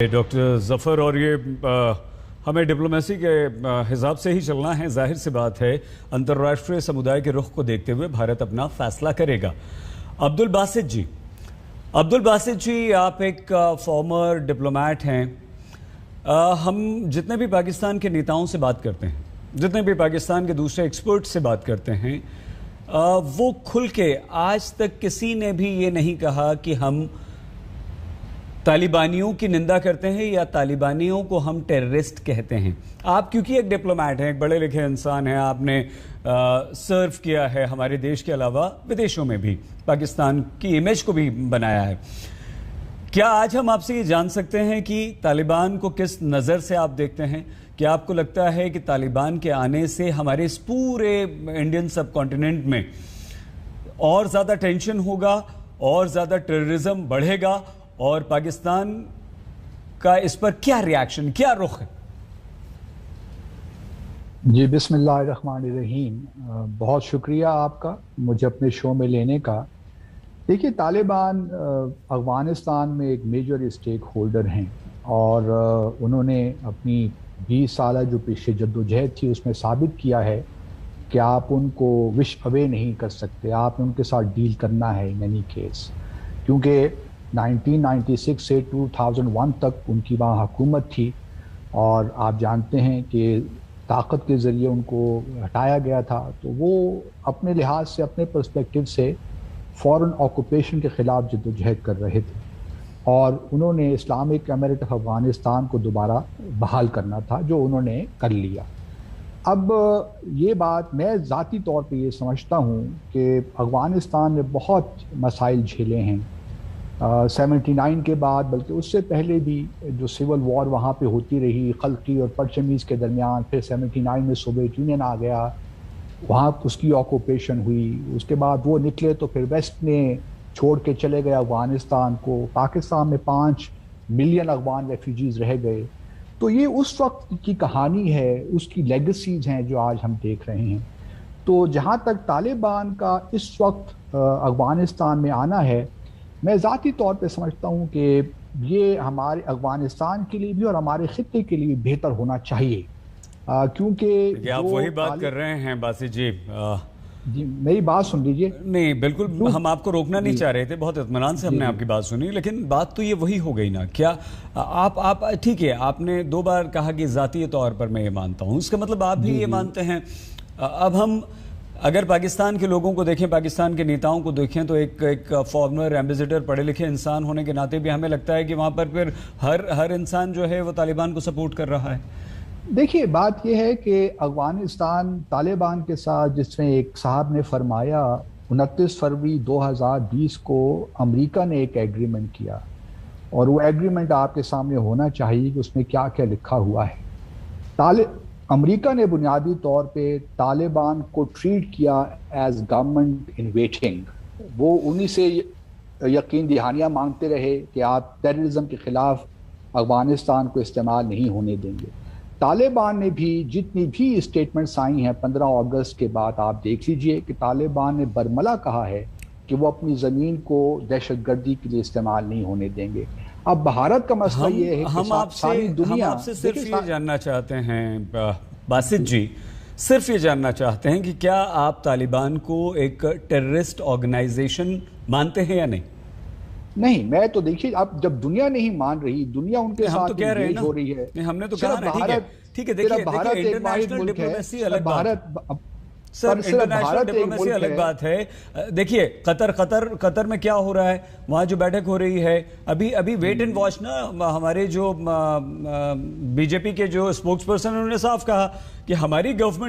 Doctor ظفر، اور یہ ہمیں ڈپلومیسی کے حساب سے ہی چلنا ہے. ظاہر سی بات ہے انترراشٹری سمودائے کے رخ کو دیکھتے ہوئے بھارت اپنا فیصلہ کرے گا. عبدالباسط جی آپ ایک فارمر ڈپلومیٹ ہیں. ہم جتنے بھی پاکستان کے نیتاؤں سے بات کرتے ہیں، جتنے بھی پاکستان کے دوسرے ایکسپرٹ سے بات کرتے ہیں، وہ کھل کے آج تک کسی نے بھی یہ نہیں کہا کہ ہم طالبانیوں کی نندا کرتے ہیں یا طالبانیوں کو ہم ٹیررسٹ کہتے ہیں. آپ کیونکہ ایک ڈپلومیٹ ہیں، ایک بڑے لکھے انسان ہیں، آپ نے سرو کیا ہے ہمارے دیش کے علاوہ ودیشوں میں بھی، پاکستان کی امیج کو بھی بنایا ہے. کیا آج ہم آپ سے یہ جان سکتے ہیں کہ طالبان کو کس نظر سے آپ دیکھتے ہیں؟ کیا آپ کو لگتا ہے کہ طالبان کے آنے سے ہمارے اس پورے انڈین سب کانٹیننٹ میں اور زیادہ ٹینشن ہوگا، اور زیادہ ٹیررزم بڑھے گا، اور پاکستان کا اس پر کیا ریاکشن، کیا رخ ہے؟ جی بسم اللہ الرحمن الرحیم. بہت شکریہ آپ کا مجھے اپنے شو میں لینے کا. دیکھیے، طالبان افغانستان میں ایک میجر اسٹیک ہولڈر ہیں، اور انہوں نے اپنی 20 سالہ جو پیچھے جدوجہد تھی اس میں ثابت کیا ہے کہ آپ ان کو وش اوے نہیں کر سکتے، آپ نے ان کے ساتھ ڈیل کرنا ہے ان اینی کیس. کیونکہ 1996 سے 2001 تک ان کی وہاں حکومت تھی، اور آپ جانتے ہیں کہ طاقت کے ذریعے ان کو ہٹایا گیا تھا. تو وہ اپنے لحاظ سے، اپنے پرسپیکٹو سے فورن آکوپیشن کے خلاف جدوجہد کر رہے تھے، اور انہوں نے اسلامک امارت آف افغانستان کو دوبارہ بحال کرنا تھا، جو انہوں نے کر لیا. اب یہ بات میں ذاتی طور پہ یہ سمجھتا ہوں کہ افغانستان نے بہت مسائل جھیلے ہیں 79 کے بعد، بلکہ اس سے پہلے بھی جو سول وار وہاں پہ ہوتی رہی خلقی اور پرچمیز کے درمیان. پھر 79 میں سوویت یونین آ گیا، وہاں اس کی آکوپیشن ہوئی. اس کے بعد وہ نکلے تو پھر ویسٹ نے چھوڑ کے چلے گئے افغانستان کو. پاکستان میں 5 ملین افغان ریفیوجیز رہ گئے. تو یہ اس وقت کی کہانی ہے، اس کی لیگسیز ہیں جو آج ہم دیکھ رہے ہیں. تو جہاں تک طالبان کا اس وقت افغانستان میں آنا ہے، میں ذاتی طور پہ سمجھتا ہوں کہ یہ ہمارے افغانستان کے لیے بھی اور ہمارے خطے کے لیے بہتر ہونا چاہیے. کیونکہ آپ وہی بات کر رہے ہیں باسط جی. جی میری بات سن لیجیے. نہیں بالکل، ہم آپ کو روکنا نہیں چاہ رہے تھے، بہت اطمینان سے ہم نے آپ کی بات سنی، لیکن بات تو یہ وہی ہو گئی نا. کیا آپ ٹھیک ہے، آپ نے 2 بار کہا کہ ذاتی طور پر میں یہ مانتا ہوں، اس کا مطلب آپ بھی یہ مانتے ہیں. اب ہم اگر پاکستان کے لوگوں کو دیکھیں، پاکستان کے نیتاؤں کو دیکھیں، تو ایک فارمر ایمبیسیڈر پڑھے لکھے انسان ہونے کے ناطے بھی ہمیں لگتا ہے کہ وہاں پر پھر ہر انسان جو ہے وہ طالبان کو سپورٹ کر رہا ہے. دیکھیے، بات یہ ہے کہ افغانستان طالبان کے ساتھ، جس میں ایک صاحب نے فرمایا 29 فروری 2020 کو امریکہ نے ایک ایگریمنٹ کیا، اور وہ ایگریمنٹ آپ کے سامنے ہونا چاہیے کہ اس میں کیا کیا لکھا ہوا ہے. امریکہ نے بنیادی طور پہ طالبان کو ٹریٹ کیا ایز گورنمنٹ ان ویٹنگ. وہ انہی سے یقین دہانیاں مانگتے رہے کہ آپ ٹیررزم کے خلاف افغانستان کو استعمال نہیں ہونے دیں گے. طالبان نے بھی جتنی بھی اسٹیٹمنٹس آئی ہیں 15 اگست کے بعد، آپ دیکھ لیجئے کہ طالبان نے برملا کہا ہے کہ وہ اپنی زمین کو دہشت گردی کے لیے استعمال نہیں ہونے دیں گے. اب بھارت کا مسئلہ یہ ہے کہ ہم آپ سے صرف یہ جاننا چاہتے ہیں باسط جی، صرف یہ جاننا چاہتے ہیں کہ کیا آپ طالبان کو ایک ٹیررسٹ آرگنائزیشن مانتے ہیں یا نہیں؟ نہیں، میں تو دیکھیے، اب جب دنیا نہیں مان رہی، دنیا ان کے ساتھ انگیج ہو رہی ہے. ہم نے تو کہا نا، ٹھیک ہے، دیکھیے انٹرنیشنل ڈپلومیسی الگ بات ہے سر، انٹرنیشنل ڈپلومیسی الگ بات ہے. دیکھیے قطر میں کیا ہو رہا ہے، وہاں جو بیٹھک ہو رہی ہے، ابھی ویٹ اینڈ واچ نا. ہمارے جو بی جے پی کے جو اسپوکس پرسن انہوں نے صاف کہا کہ ہماری گورنمنٹ